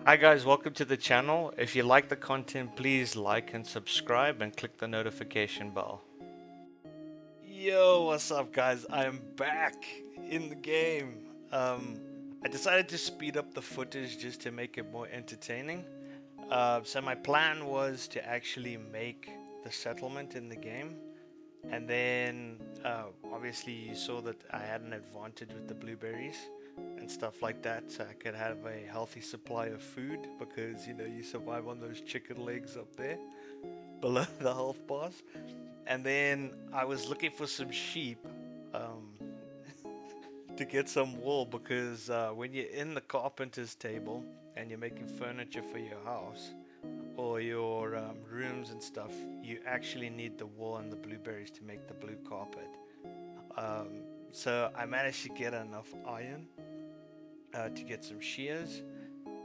Hi guys, welcome to the channel. If you like the content, please like and subscribe and click the notification bell. Yo, what's up guys? I am back in the game. I decided to speed up the footage just to make it more entertaining. So my plan was to actually make the settlement in the game. And then, obviously, you saw that I had an advantage with the blueberries and stuff like that, so I could have a healthy supply of food because you survive on those chicken legs up there below the health bars. And then I was looking for some sheep um, to get some wool because when you're in the carpenter's table and you're making furniture for your house, or your rooms and stuff, you actually need the wool and the blueberries to make the blue carpet. Um, so I managed to get enough iron to get some shears,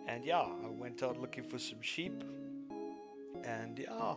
and yeah, I went out looking for some sheep, and yeah.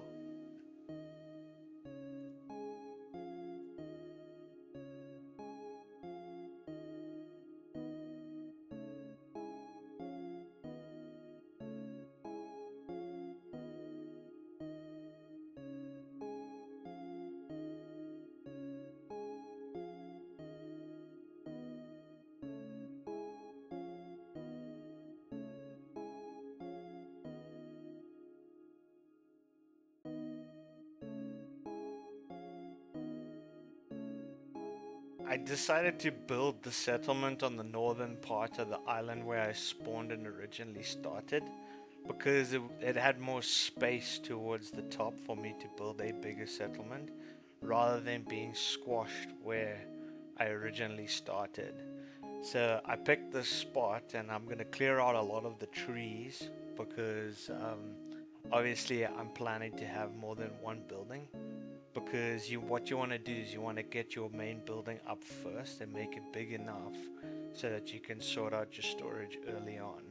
I decided to build the settlement on the northern part of the island where I spawned and originally started because it had more space towards the top for me to build a bigger settlement rather than being squashed where I originally started. So I picked this spot and I'm going to clear out a lot of the trees because obviously I'm planning to have more than one building because what you want to do is you want to get your main building up first and make it big enough so that you can sort out your storage early on.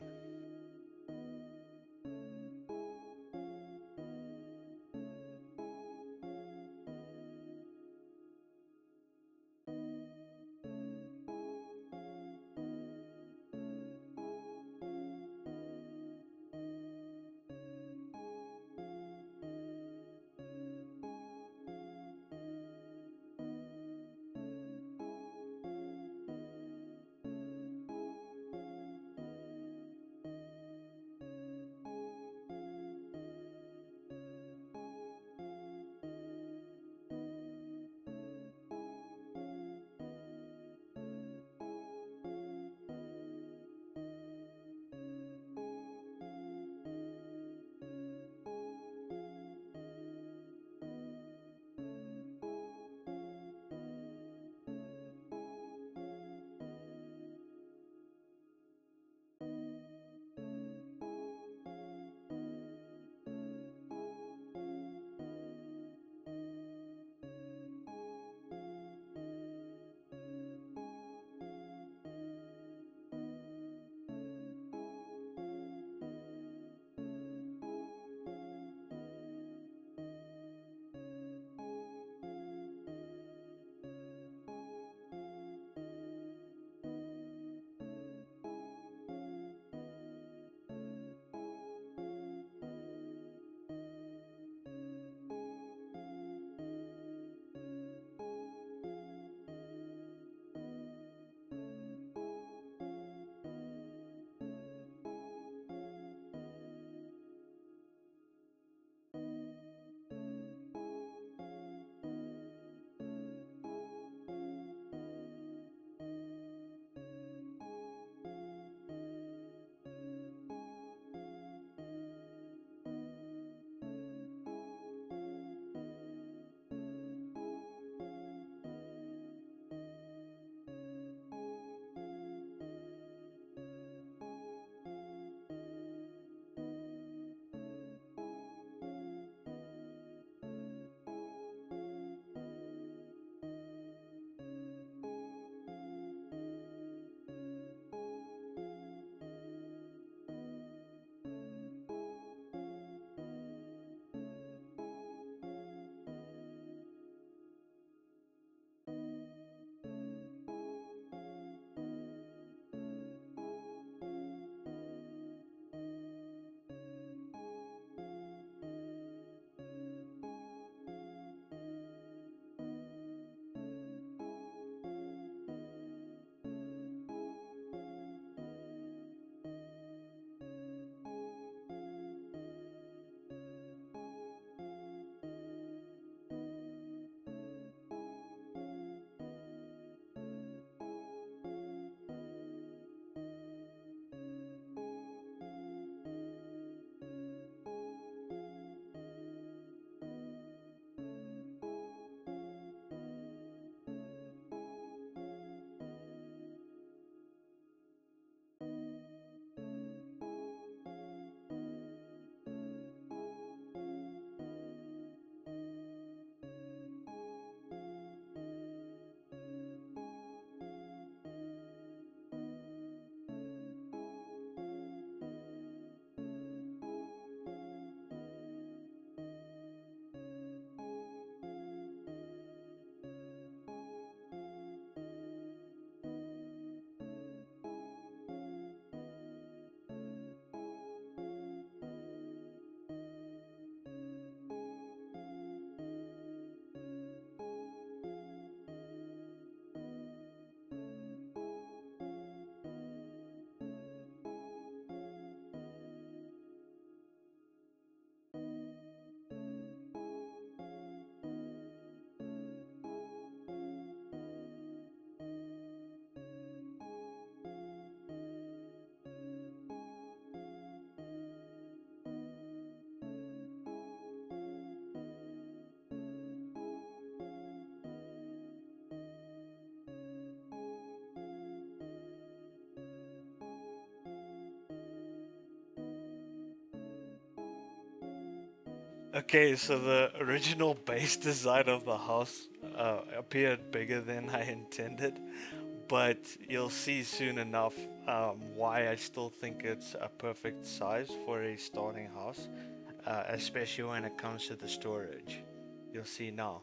Okay, so the original base design of the house appeared bigger than I intended, but you'll see soon enough why I still think it's a perfect size for a starting house, especially when it comes to the storage. You'll see now.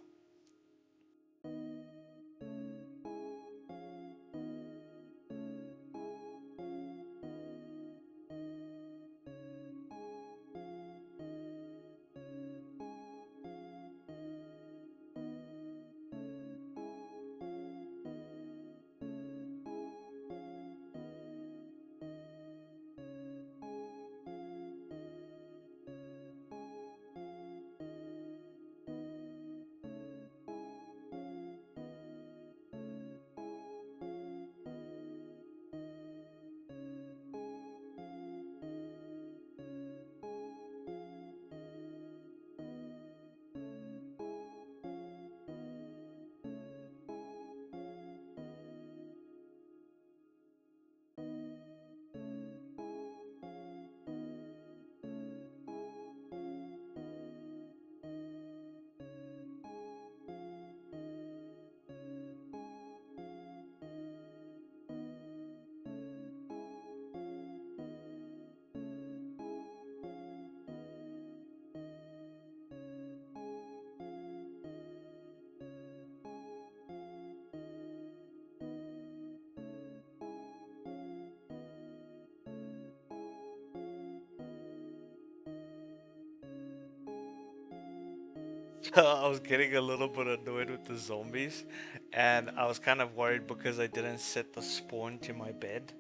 I was getting a little bit annoyed with the zombies, and I was kind of worried because I didn't set the spawn to my bed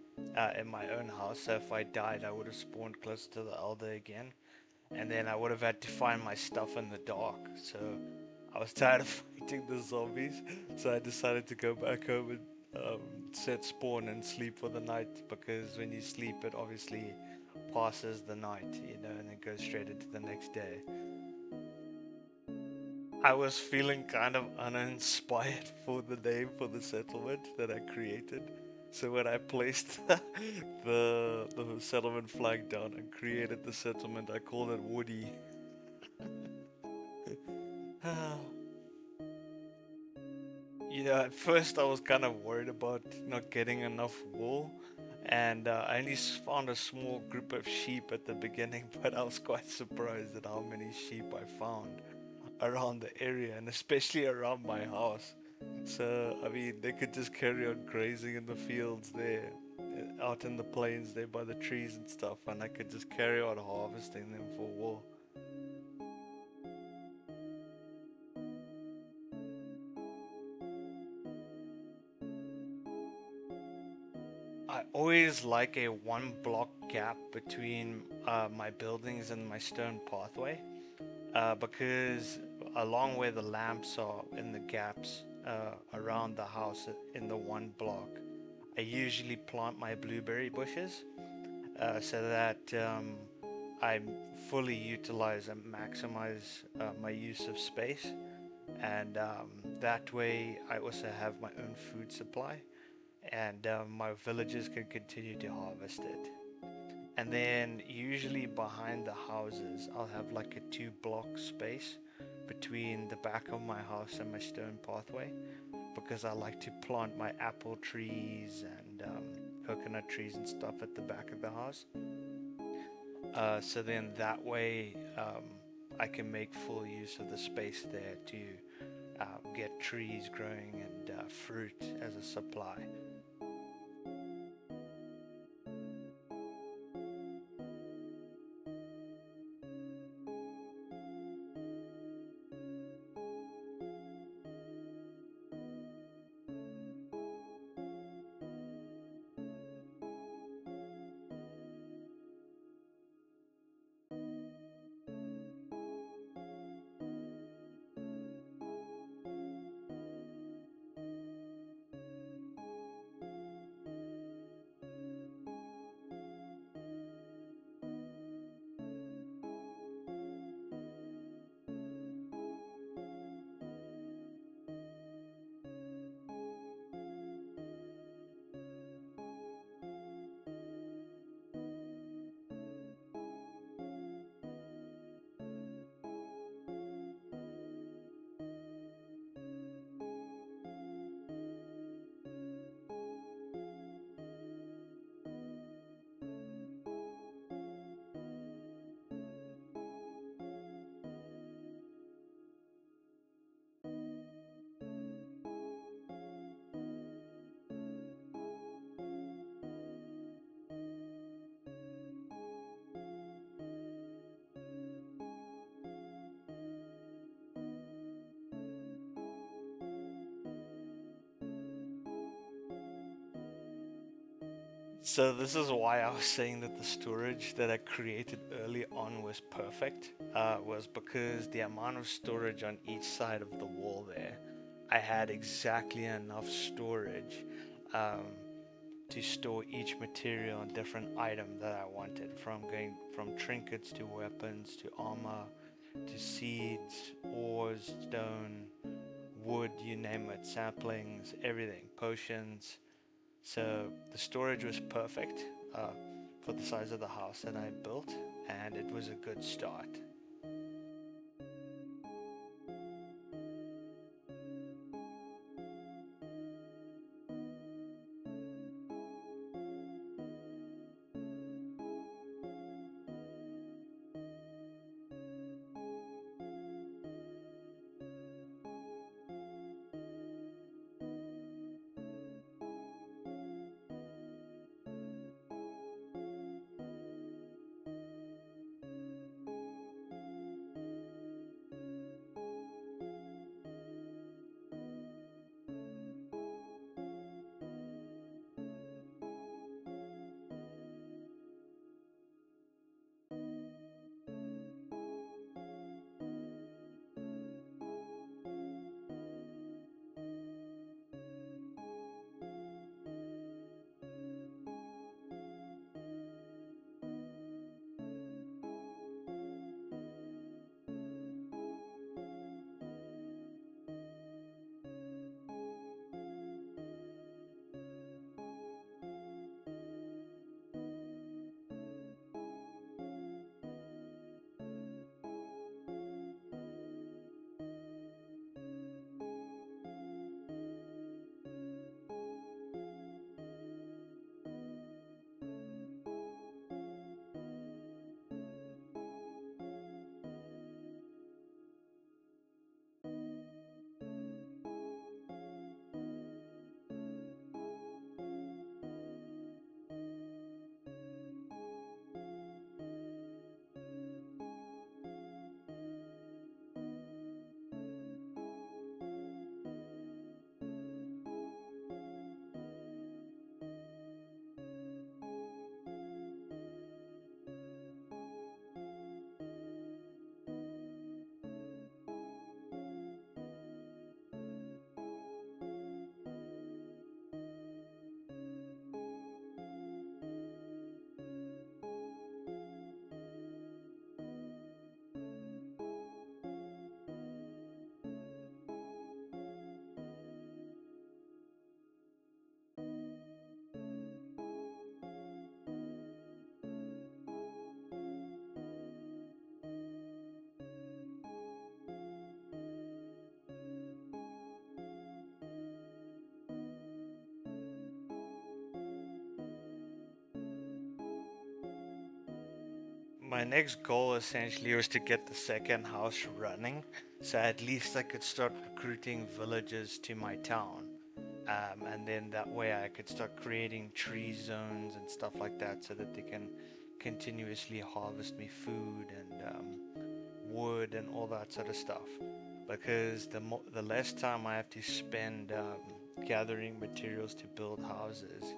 in my own house. So if I died, I would have spawned close to the elder again, and then I would have had to find my stuff in the dark. So I was tired of fighting the zombies, so I decided to go back home and set spawn and sleep for the night. Because when you sleep, it obviously passes the night, and then goes straight into the next day. I was feeling kind of uninspired for the name for the settlement that I created. So when I placed the settlement flag down and created the settlement, I called it Woody. At first I was kind of worried about not getting enough wool, and I only found a small group of sheep at the beginning, but I was quite surprised at how many sheep I found around the area and especially around my house. So, I mean, they could just carry on grazing in the fields there, out in the plains there by the trees and stuff, and I could just carry on harvesting them for wool. I always like a one block gap between my buildings and my stone pathway because along where the lamps are in the gaps around the house in the one block, I usually plant my blueberry bushes so that I fully utilize and maximize my use of space. And that way, I also have my own food supply, and my villagers can continue to harvest it. And then, usually behind the houses, I'll have like a 2 block space between the back of my house and my stone pathway because I like to plant my apple trees and coconut trees and stuff at the back of the house. So then that way I can make full use of the space there to get trees growing and fruit as a supply. So this is why I was saying that the storage that I created early on was perfect. Was because the amount of storage on each side of the wall there, I had exactly enough storage um, to store each material and different item that I wanted, from going from trinkets to weapons to armor to seeds, ores, stone, wood, you name it, saplings, everything, potions. So the storage was perfect for the size of the house that I built, and it was a good start. My next goal essentially was to get the second house running, so at least I could start recruiting villagers to my town. And then that way I could start creating tree zones and stuff like that so that they can continuously harvest me food and wood and all that sort of stuff. Because the less time I have to spend gathering materials to build houses,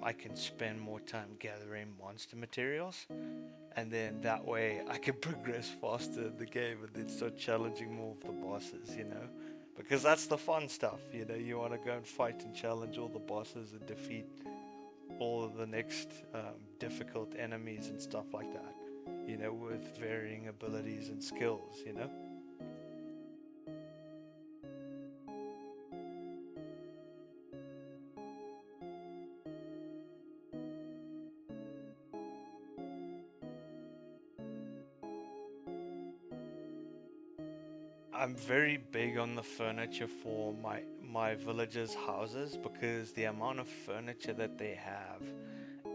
I can spend more time gathering monster materials, and then that way I can progress faster in the game and then start challenging more of the bosses, you know? Because that's the fun stuff, you know? You want to go and fight and challenge all the bosses and defeat all of the next difficult enemies and stuff like that, you know, with varying abilities and skills, you know? I'm very big on the furniture for my villagers' houses because the amount of furniture that they have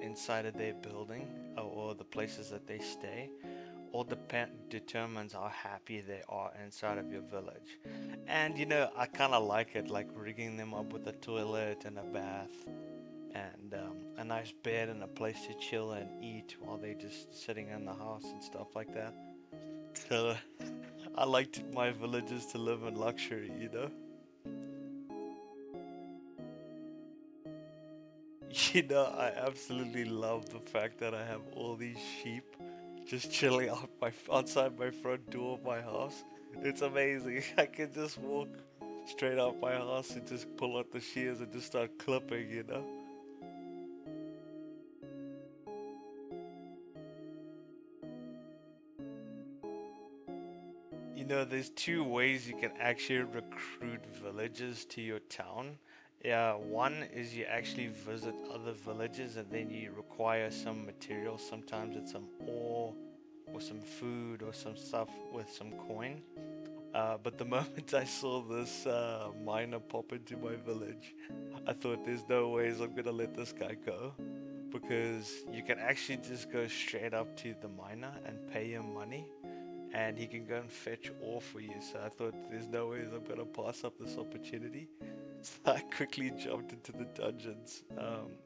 inside of their building or the places that they stay all determines how happy they are inside of your village. And you know, I kind of like it, like rigging them up with a toilet and a bath and a nice bed and a place to chill and eat while they're just sitting in the house and stuff like that. So I liked my villagers to live in luxury, you know? I absolutely love the fact that I have all these sheep just chilling outside my front door of my house. It's amazing. I can just walk straight out my house and just pull out the shears and just start clipping. There's two ways you can actually recruit villagers to your town. Yeah, one is you actually visit other villages and then you require some material. Sometimes it's some ore or some food or some stuff with some coin. But the moment I saw this miner pop into my village, I thought there's no ways I'm gonna let this guy go because you can actually just go straight up to the miner and pay him money and he can go and fetch ore for you. So I thought there's no ways I'm gonna pass up this opportunity. So I quickly jumped into the dungeons,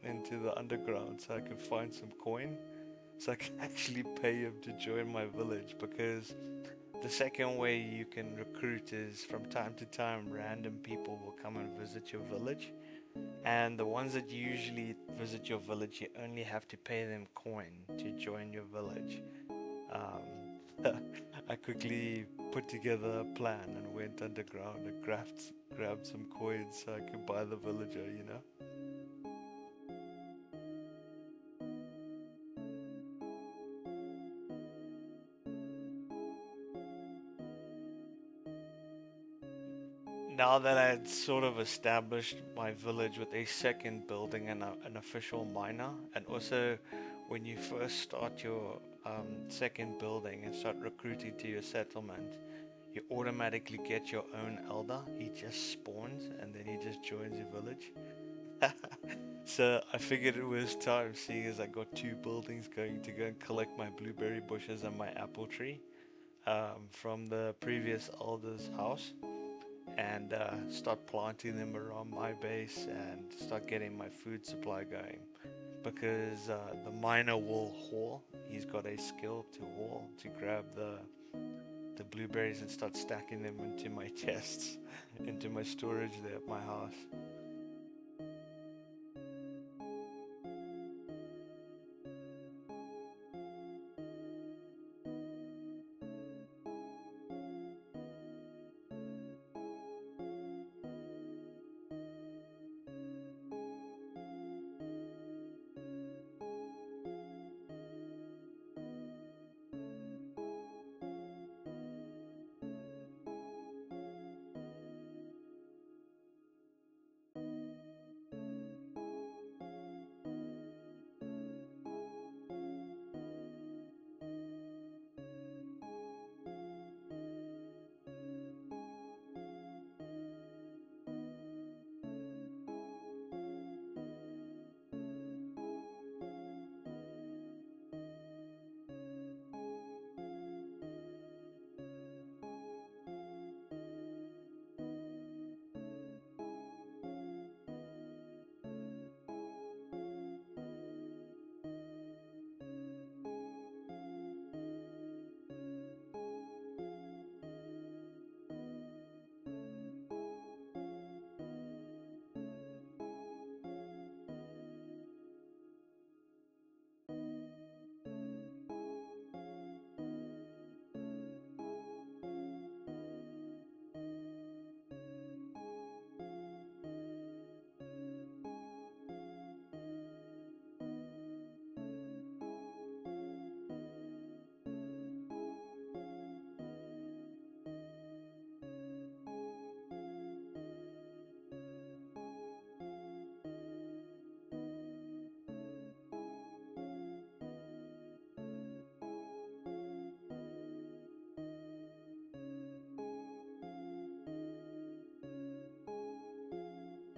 into the underground so I could find some coin so I can actually pay him to join my village because the second way you can recruit is from time to time random people will come and visit your village, and the ones that usually visit your village you only have to pay them coin to join your village. um, I quickly put together a plan and went underground and grabbed some coins so I could buy the villager. Now that I had sort of established my village with a second building and an official miner, and also when you first start your second building and start recruiting to your settlement, you automatically get your own elder. He just spawns and then he just joins your village. So I figured it was time, seeing as I got two buildings going, to go and collect my blueberry bushes and my apple tree from the previous elder's house and start planting them around my base and start getting my food supply going. Because the miner will haul. He's got a skill to haul, to grab the blueberries and start stacking them into my chests, into my storage there at my house.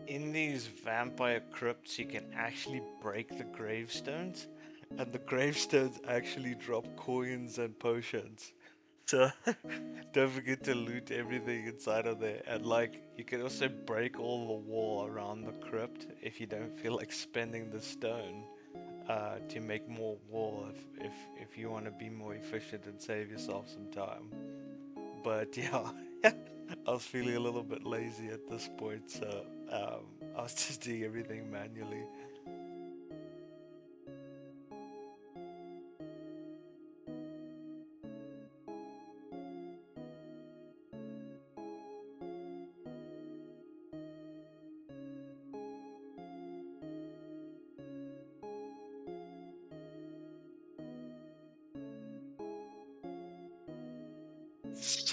In these vampire crypts, you can actually break the gravestones, and the gravestones actually drop coins and potions. So don't forget to loot everything inside of there. And like, you can also break all the wall around the crypt if you don't feel like spending the stone to make more wall. If you want to be more efficient and save yourself some time. But yeah, I was feeling a little bit lazy at this point, so I was just doing everything manually.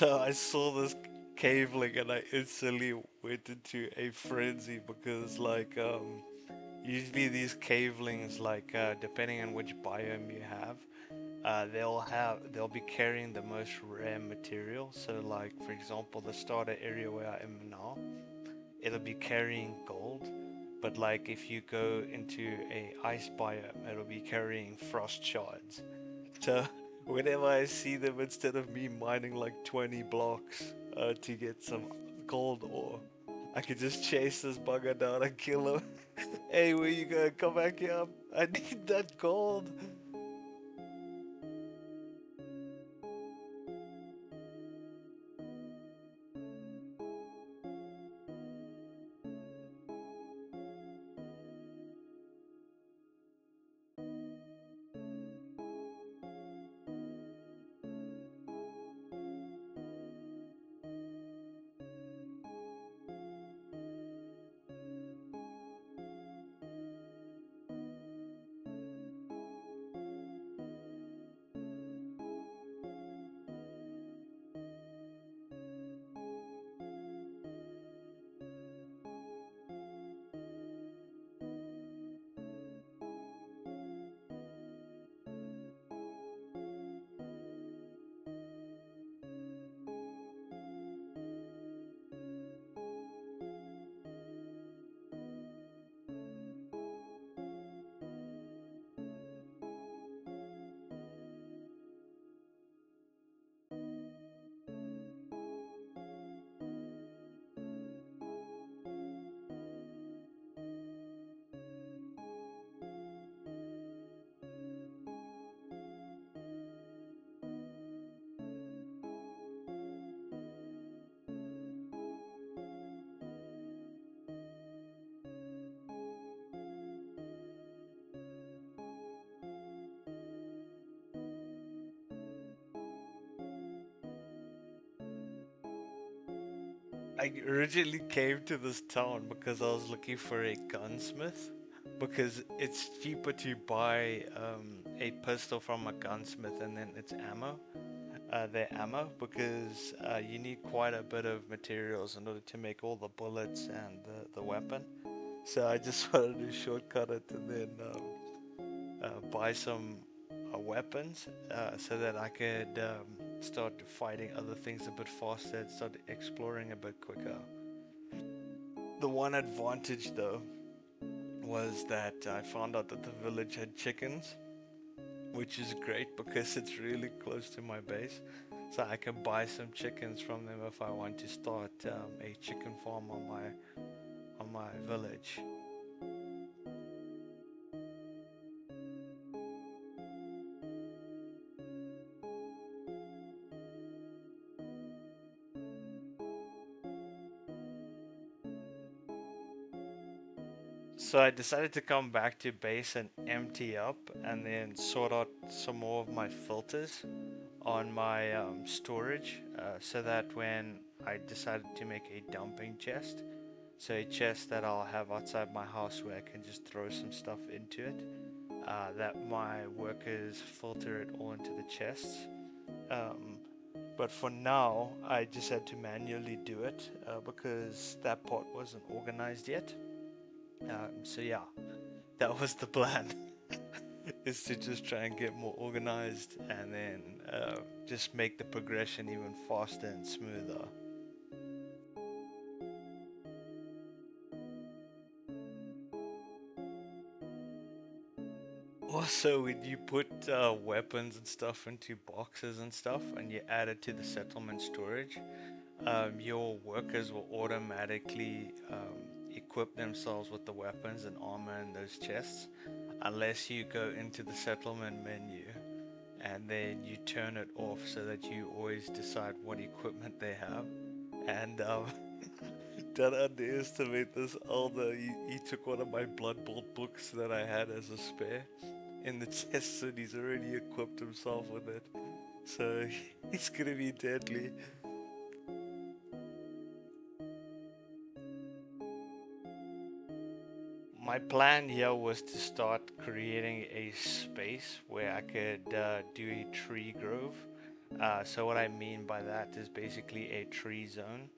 So I saw this caveling and I instantly went into a frenzy because usually these cavelings depending on which biome you have, they'll be carrying the most rare material. So like for example the starter area where I am now, it'll be carrying gold. But like if you go into a ice biome, it'll be carrying frost shards. So whenever I see them, instead of me mining like 20 blocks to get some gold ore, I could just chase this bugger down and kill him. Hey, where you going? Come back here. I need that gold. I originally came to this town because I was looking for a gunsmith. Because it's cheaper to buy a pistol from a gunsmith and then its ammo, their ammo, because you need quite a bit of materials in order to make all the bullets and the weapon. So I just wanted to shortcut it and then buy some weapons so that I could start fighting other things a bit faster and start exploring a bit quicker. The one advantage though was that I found out that the village had chickens, which is great because it's really close to my base. So I can buy some chickens from them if I want to start a chicken farm on my village. So I decided to come back to base and empty up and then sort out some more of my filters on my storage so that when I decided to make a dumping chest, so a chest that I'll have outside my house where I can just throw some stuff into it, that my workers filter it all into the chests. Um, but for now, I just had to manually do it because that part wasn't organized yet. So yeah, that was the plan. Is to just try and get more organized and then just make the progression even faster and smoother. Also, when you put weapons and stuff into boxes and stuff and you add it to the settlement storage, your workers will automatically equip themselves with the weapons and armor in those chests unless you go into the settlement menu and then you turn it off so that you always decide what equipment they have. And don't underestimate this elder. He took one of my Blood Bowl books that I had as a spare in the chest and he's already equipped himself with it. So he's gonna be deadly. My plan here was to start creating a space where I could do a tree grove So what I mean by that is basically a tree zone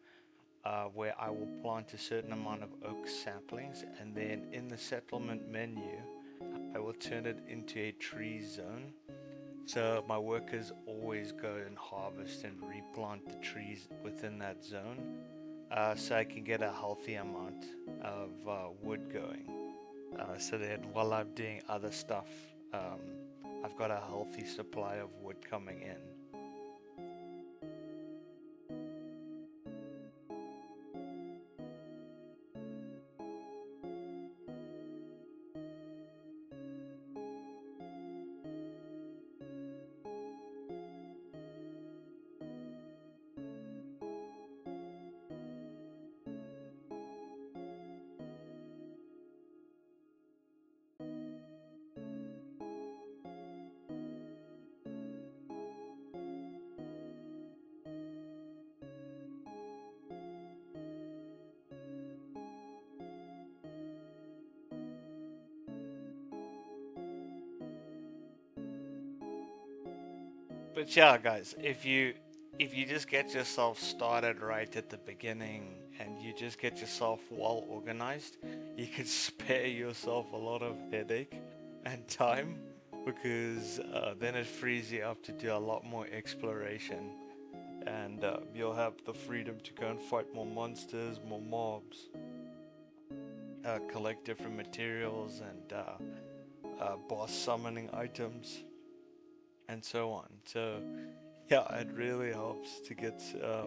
where I will plant a certain amount of oak saplings, and then in the settlement menu, I will turn it into a tree zone. So my workers always go and harvest and replant the trees within that zone, so I can get a healthy amount of wood going. So that while I'm doing other stuff, I've got a healthy supply of wood coming in. But yeah, guys, if you just get yourself started right at the beginning and you just get yourself well organized, you can spare yourself a lot of headache and time because then it frees you up to do a lot more exploration and you'll have the freedom to go and fight more monsters, more mobs, collect different materials and boss summoning items and so on. So yeah, it really helps to get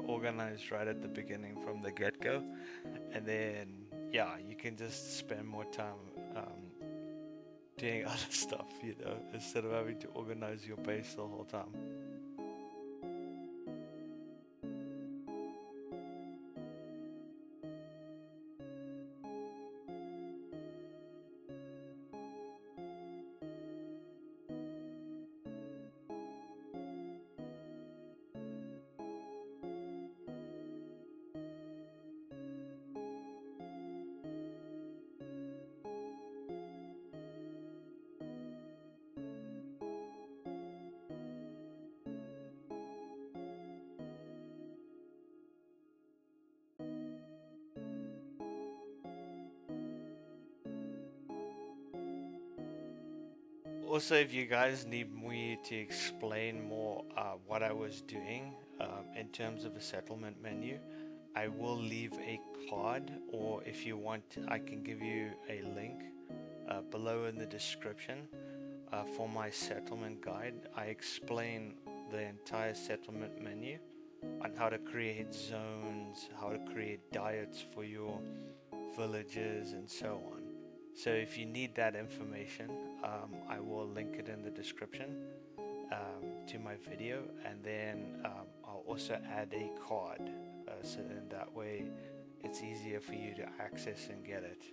organized right at the beginning from the get-go, and then yeah, you can just spend more time doing other stuff, instead of having to organize your base the whole time. Also, if you guys need me to explain more what I was doing in terms of a settlement menu, I will leave a card, or if you want, I can give you a link below in the description for my settlement guide. I explain the entire settlement menu on how to create zones, how to create diets for your villages, and so on. So if you need that information, I will link it in the description to my video, and then I'll also add a card, so then that way it's easier for you to access and get it.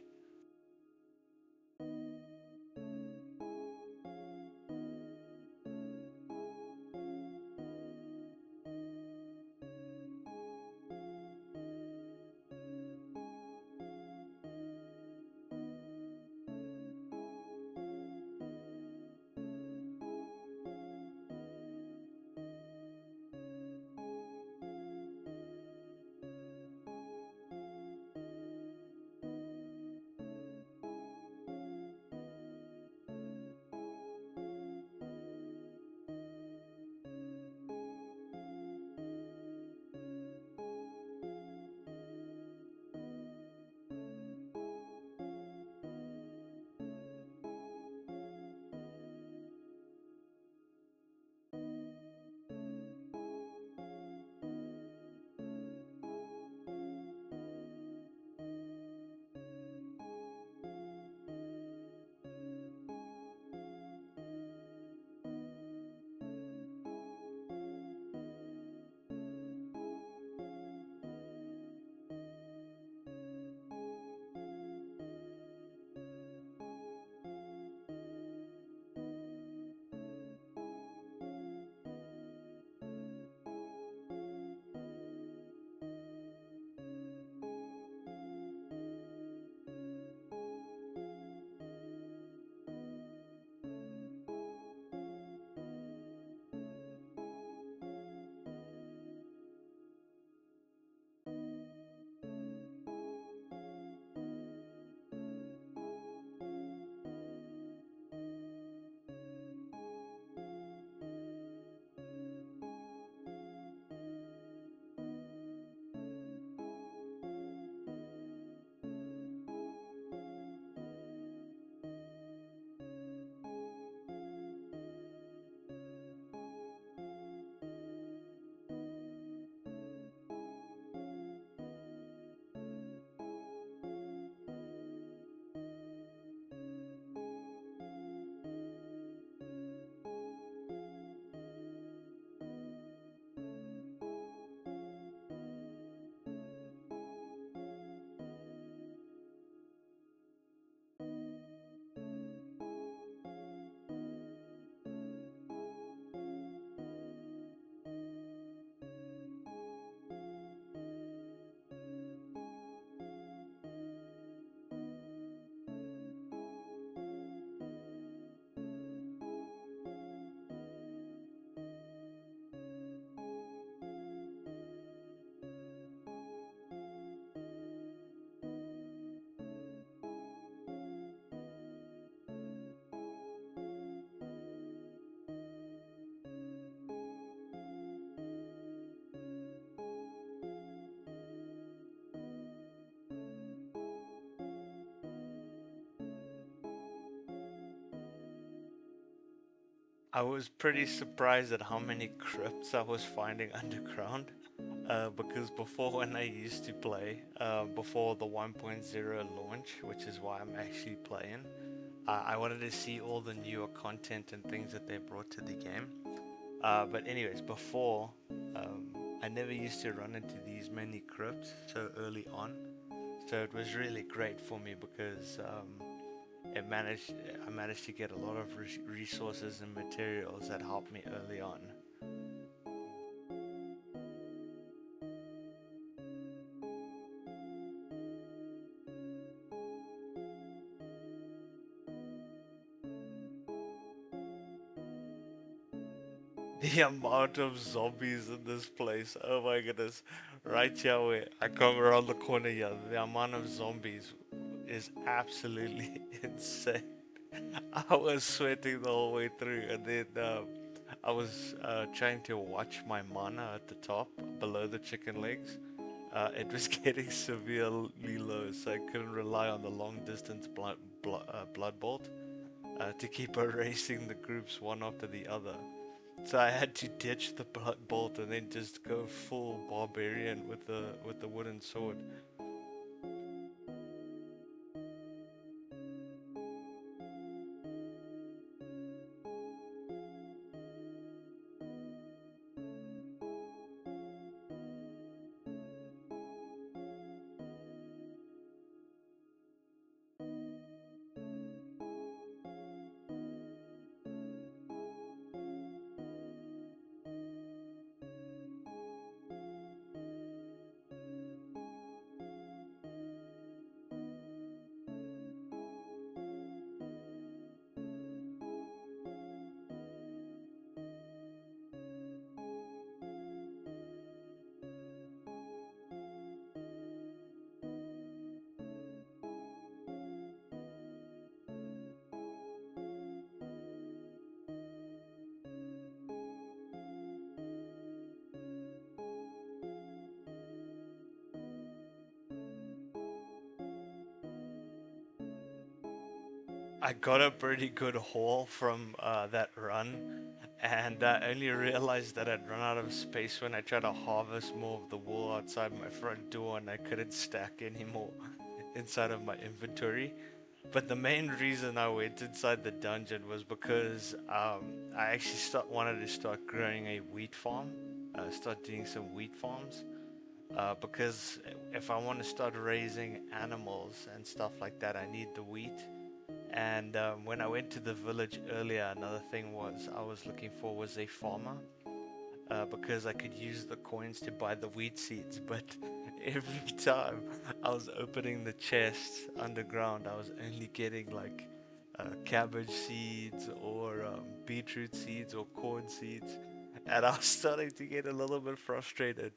I was pretty surprised at how many crypts I was finding underground. Because before when I used to play, before the 1.0 launch, which is why I'm actually playing, I wanted to see all the newer content and things that they brought to the game. But anyways, before, I never used to run into these many crypts so early on. So it was really great for me because it managed I managed to get a lot of resources and materials that helped me early on. The amount of zombies in this place, oh my goodness. Right here where I come around the corner here, the amount of zombies is absolutely insane. I was sweating the whole way through, and then I was trying to watch my mana at the top below the chicken legs. It was getting severely low, so I couldn't rely on the long distance blood bolt to keep erasing the groups one after the other. So I had to ditch the blood bolt and then just go full barbarian with the wooden sword. I got a pretty good haul from that run, and I only realized that I'd run out of space when I tried to harvest more of the wool outside my front door, and I couldn't stack any more inside of my inventory. But the main reason I went inside the dungeon was because I actually wanted to start growing a wheat farm, start doing some wheat farms. Because if I want to start raising animals and stuff like that, I need the wheat. And when I went to the village earlier, another thing was I was looking for was a farmer because I could use the coins to buy the wheat seeds. But every time I was opening the chests underground, I was only getting like cabbage seeds or beetroot seeds or corn seeds. And I was starting to get a little bit frustrated.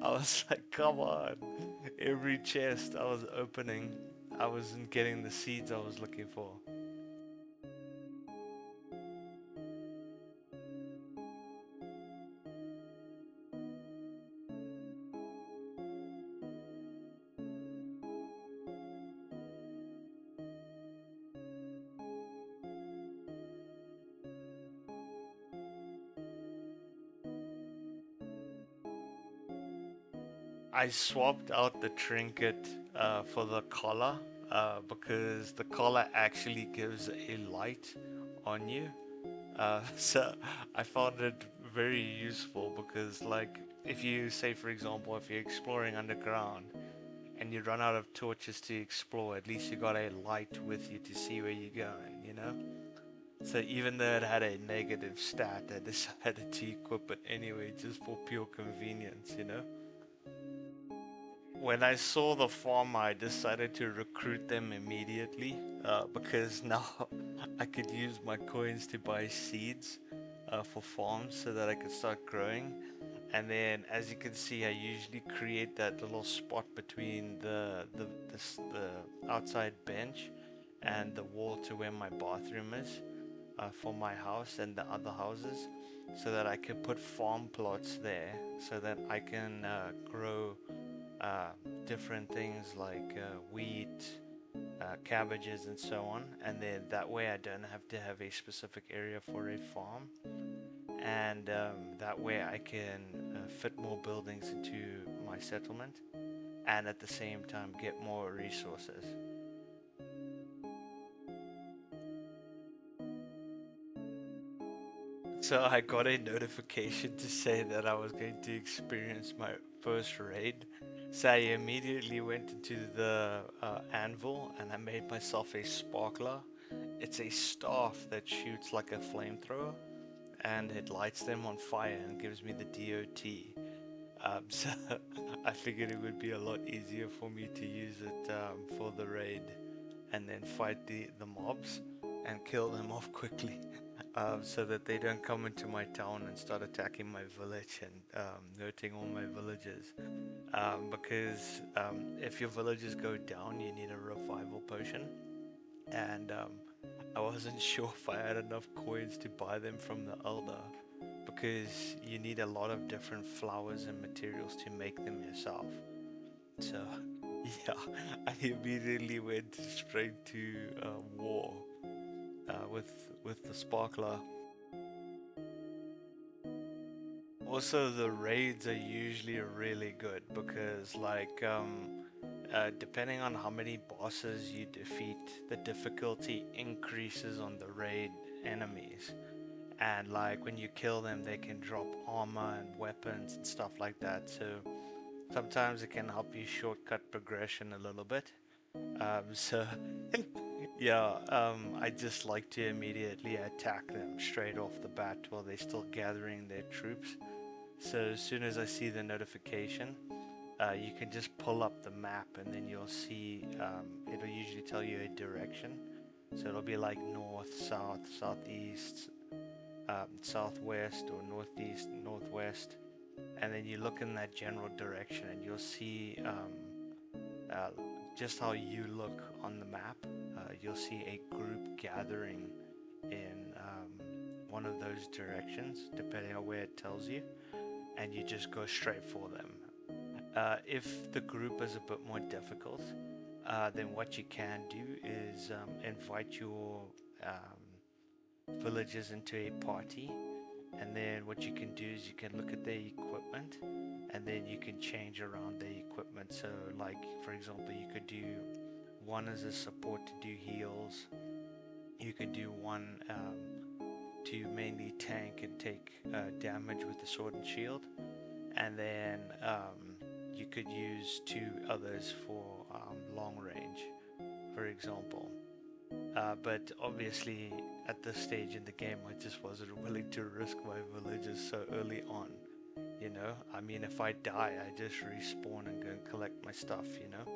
I was like, come on. Every chest I was opening, I wasn't getting the seeds I was looking for. I swapped out the trinket for the collar because the collar actually gives a light on you. So I found it very useful because, like, if you say, for example, if you're exploring underground and you run out of torches to explore, at least you got a light with you to see where you're going, you know? So even though it had a negative stat, I decided to equip it anyway just for pure convenience, you know? When I saw the farmer, I decided to recruit them immediately because now I could use my coins to buy seeds for farms so that I could start growing. And then, as you can see, I usually create that little spot between the outside bench and the wall to where my bathroom is for my house and the other houses, so that I can put farm plots there so that I can grow uh, different things like wheat, cabbages and so on, and then that way I don't have to have a specific area for a farm, and that way I can fit more buildings into my settlement, and at the same time get more resources. So I got a notification to say that I was going to experience my first raid. So I immediately went into the anvil and I made myself a sparkler. It's a staff that shoots like a flamethrower and it lights them on fire and gives me the DOT. So I figured it would be a lot easier for me to use it for the raid and then fight the mobs and kill them off quickly. So that they don't come into my town and start attacking my village and hurting all my villagers. Because if your villagers go down, you need a revival potion, and I wasn't sure if I had enough coins to buy them from the elder, because you need a lot of different flowers and materials to make them yourself. So, yeah, I immediately went straight to war with the sparkler. Also, the raids are usually really good because, like, depending on how many bosses you defeat, the difficulty increases on the raid enemies. And, like, when you kill them, they can drop armor and weapons and stuff like that. So, sometimes it can help you shortcut progression a little bit. So, yeah, I just like to immediately attack them straight off the bat while they're still gathering their troops. So as soon as I see the notification, you can just pull up the map and then you'll see, it'll usually tell you a direction. So it'll be like north, south, southeast, southwest, or northeast, northwest. And then you look in that general direction and you'll see uh, just how you look on the map. You'll see a group gathering in one of those directions, depending on where it tells you, and you just go straight for them. If the group is a bit more difficult, then what you can do is invite your villagers into a party, and then what you can do is you can look at their equipment, and then you can change around their equipment. So, like for example, you could do one as a support to do heals. You could do one to mainly tank and take damage with the sword and shield, and then you could use two others for long range, for example. But obviously, at this stage in the game, I just wasn't willing to risk my villagers so early on. You know, I mean, if I die, I just respawn and go and collect my stuff, you know?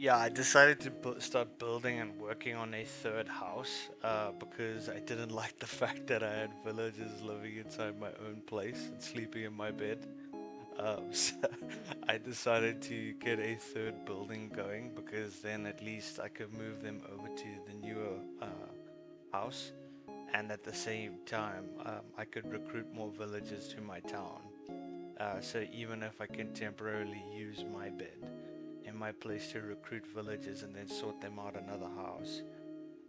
Yeah, I decided to start building and working on a third house because I didn't like the fact that I had villagers living inside my own place and sleeping in my bed. So I decided to get a third building going because then at least I could move them over to the newer house, and at the same time, I could recruit more villagers to my town. So even if I can temporarily use my bed in my place to recruit villagers and then sort them out another house,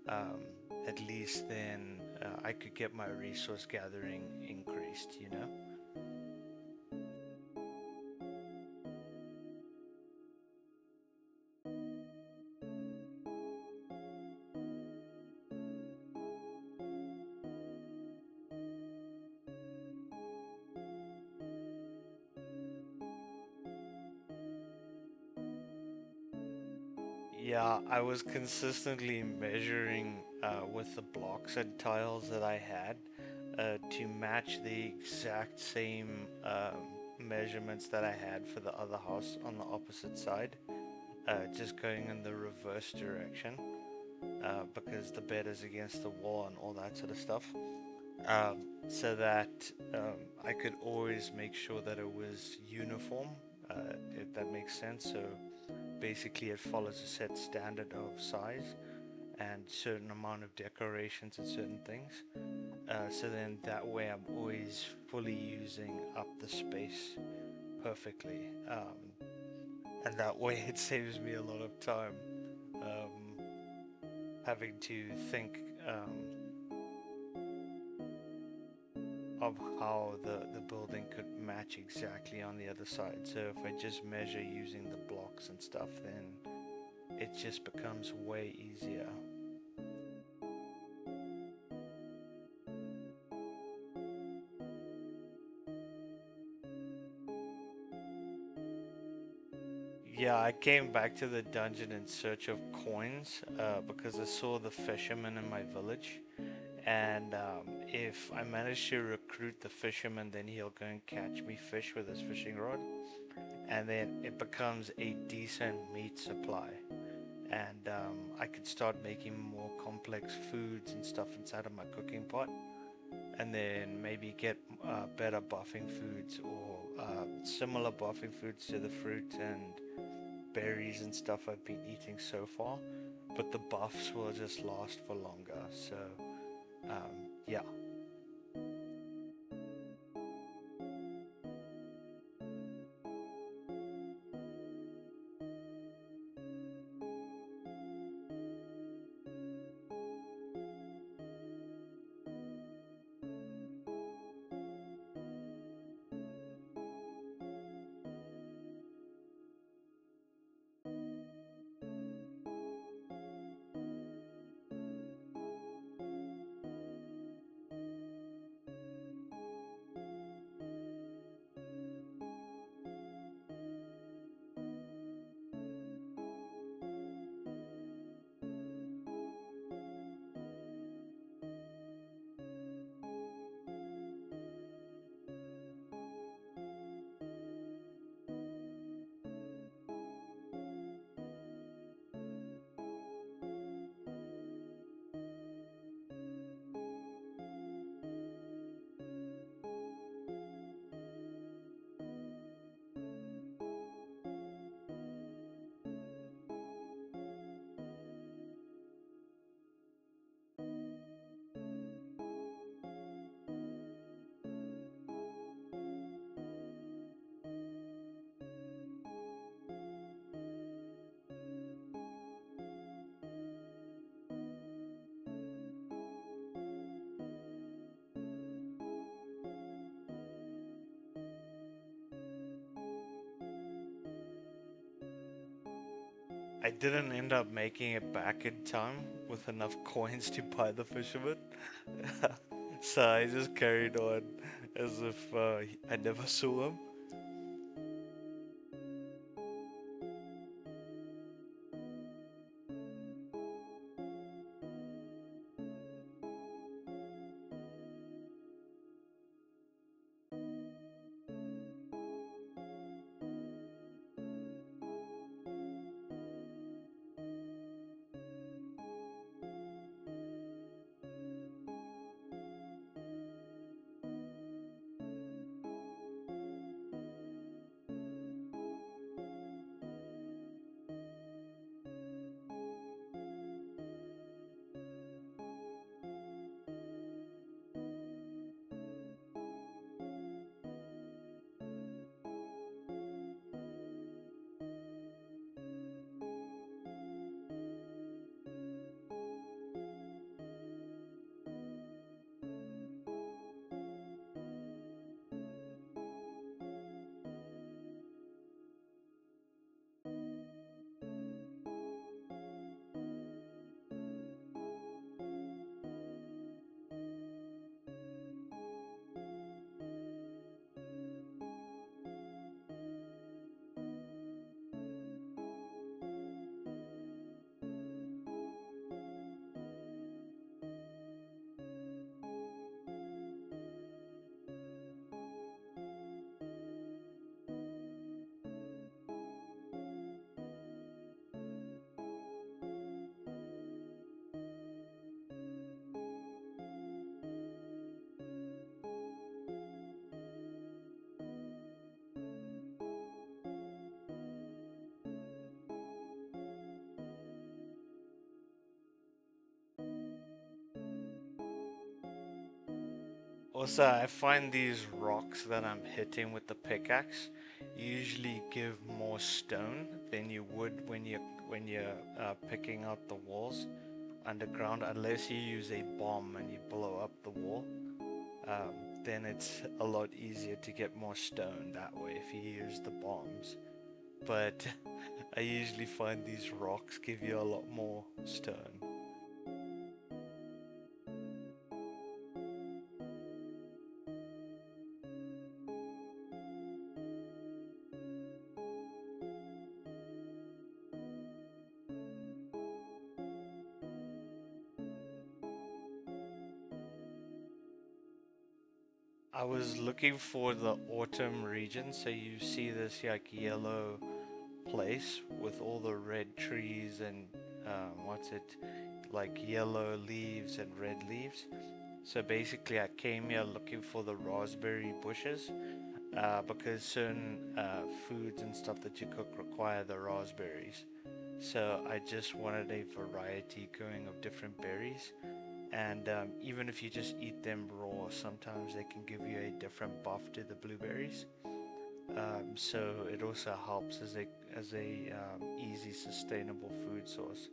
um, at least then I could get my resource gathering increased, you know? Yeah, I was consistently measuring with the blocks and tiles that I had to match the exact same measurements that I had for the other house on the opposite side, just going in the reverse direction because the bed is against the wall and all that sort of stuff. So that I could always make sure that it was uniform, if that makes sense. So basically, it follows a set standard of size and certain amount of decorations and certain things. So then that way, I'm always fully using up the space perfectly, and that way it saves me a lot of time having to think of how the building could match exactly on the other side. So if I just measure using the blocks and stuff, then it just becomes way easier. Yeah, I came back to the dungeon in search of coins because I saw the fisherman in my village. And if I manage to recruit the fisherman, then he'll go and catch me fish with his fishing rod. And then it becomes a decent meat supply. And I could start making more complex foods and stuff inside of my cooking pot. And then maybe get better buffing foods or similar buffing foods to the fruit and berries and stuff I've been eating so far, but the buffs will just last for longer. So, yeah. I didn't end up making it back in time with enough coins to buy the fisherman. So I just carried on as if I never saw him. Also, I find these rocks that I'm hitting with the pickaxe usually give more stone than you would when you're picking out the walls underground, unless you use a bomb and you blow up the wall. Um, then it's a lot easier to get more stone that way if you use the bombs. But I usually find these rocks give you a lot more stone. I was looking for the autumn region, so you see this like yellow place with all the red trees and what's it, like yellow leaves and red leaves. So basically, I came here looking for the raspberry bushes because certain foods and stuff that you cook require the raspberries. So I just wanted a variety going of different berries. And even if you just eat them raw, sometimes they can give you a different buff to the blueberries. So it also helps as a easy, sustainable food source.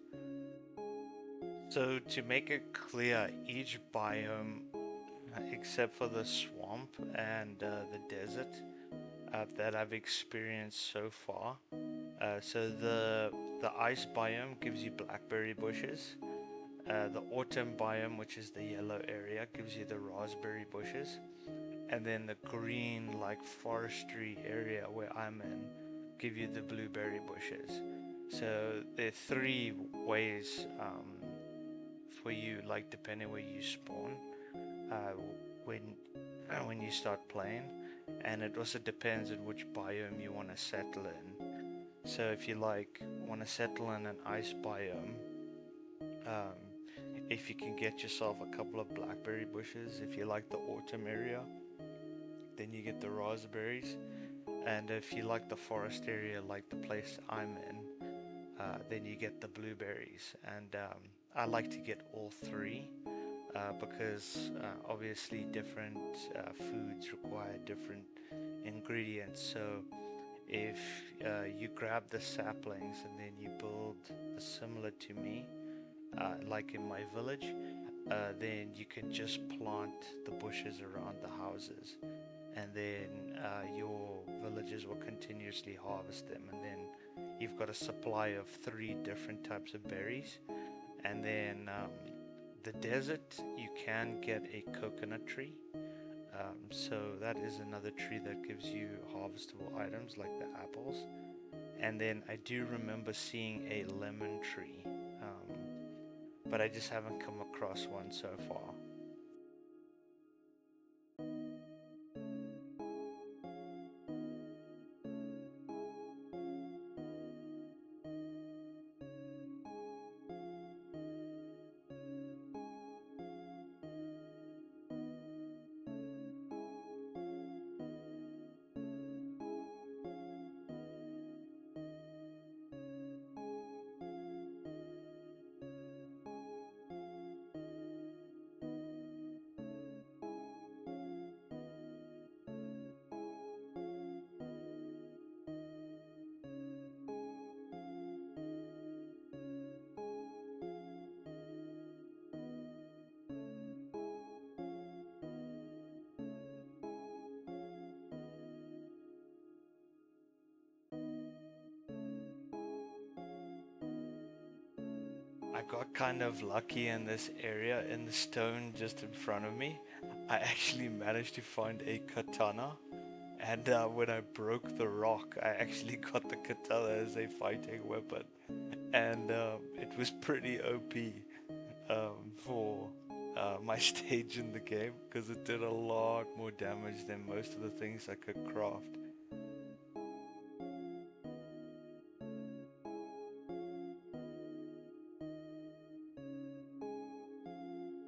So to make it clear, each biome, except for the swamp and the desert that I've experienced so far. So the ice biome gives you blackberry bushes. The autumn biome, which is the yellow area, gives you the raspberry bushes. And then the green, like forestry area where I'm in, give you the blueberry bushes. So there are three ways for you, like depending where you spawn, uh, when when you start playing, and it also depends on which biome you want to settle in. So if you like want to settle in an ice biome, um, if you can get yourself a couple of blackberry bushes, if you like the autumn area, then you get the raspberries. And if you like the forest area, like the place I'm in, then you get the blueberries. And I like to get all three because obviously different foods require different ingredients. So if you grab the saplings and then you build similar to me, like in my village, then you can just plant the bushes around the houses, and then your villagers will continuously harvest them, and then you've got a supply of three different types of berries. And then the desert, you can get a coconut tree. So that is another tree that gives you harvestable items like the apples. And then I do remember seeing a lemon tree, but I just haven't come across one so far. I got kind of lucky in this area in the stone just in front of me. I actually managed to find a katana, and when I broke the rock, I actually got the katana as a fighting weapon, and it was pretty OP for my stage in the game because it did a lot more damage than most of the things I could craft.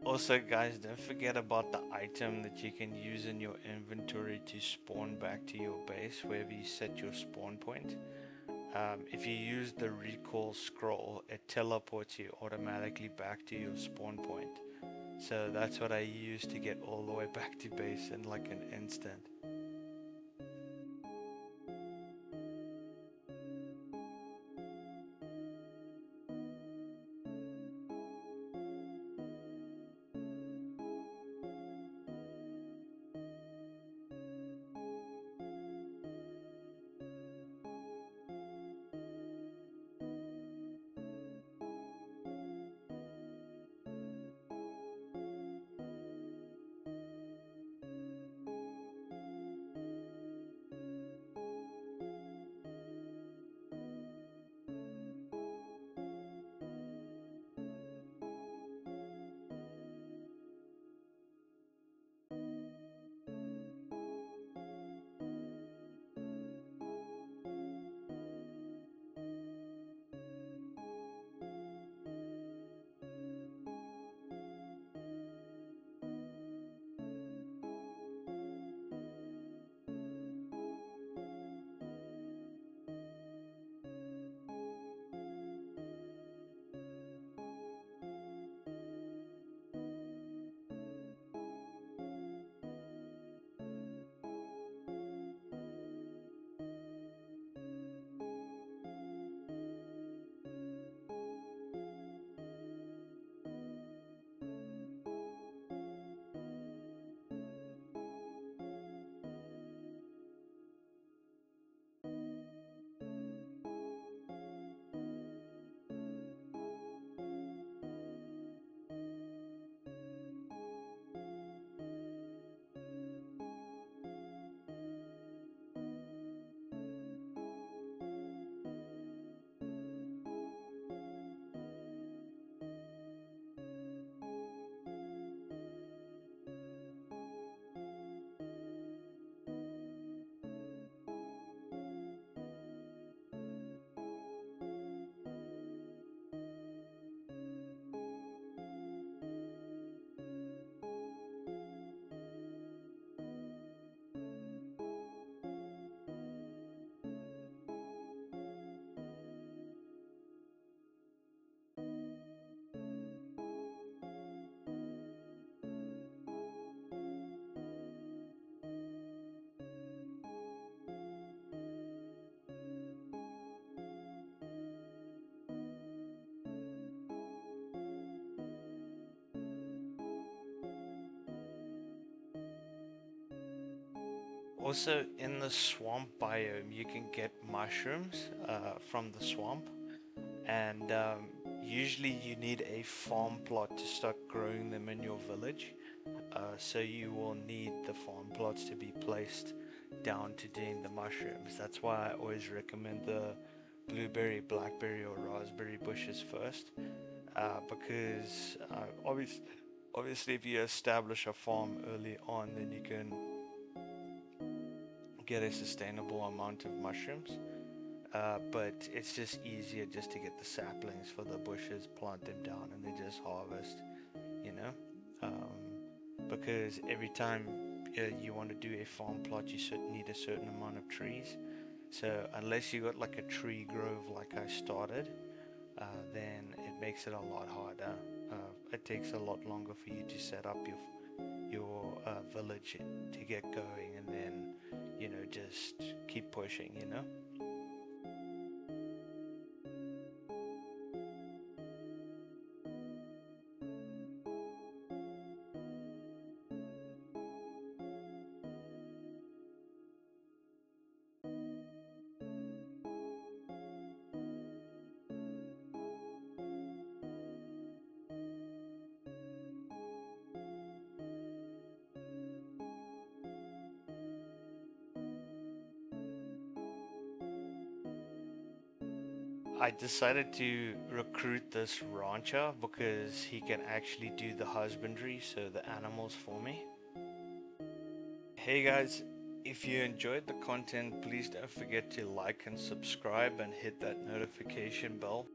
Also, guys, don't forget about the item that you can use in your inventory to spawn back to your base wherever you set your spawn point. If you use the recall scroll, it teleports you automatically back to your spawn point. So that's what I use to get all the way back to base in like an instant. Also, in the swamp biome, you can get mushrooms from the swamp, and usually you need a farm plot to start growing them in your village. So you will need the farm plots to be placed down to doing the mushrooms. That's why I always recommend the blueberry, blackberry, or raspberry bushes first, because obviously if you establish a farm early on, then you can get a sustainable amount of mushrooms. But it's just easier just to get the saplings for the bushes, plant them down, and then just harvest, you know? Because every time you want to do a farm plot, you need a certain amount of trees. So unless you got like a tree grove like I started, then it makes it a lot harder. It takes a lot longer for you to set up your village to get going, and then just keep pushing. I decided to recruit this rancher because he can actually do the husbandry, so the animals for me. Hey guys, if you enjoyed the content, please don't forget to like and subscribe and hit that notification bell.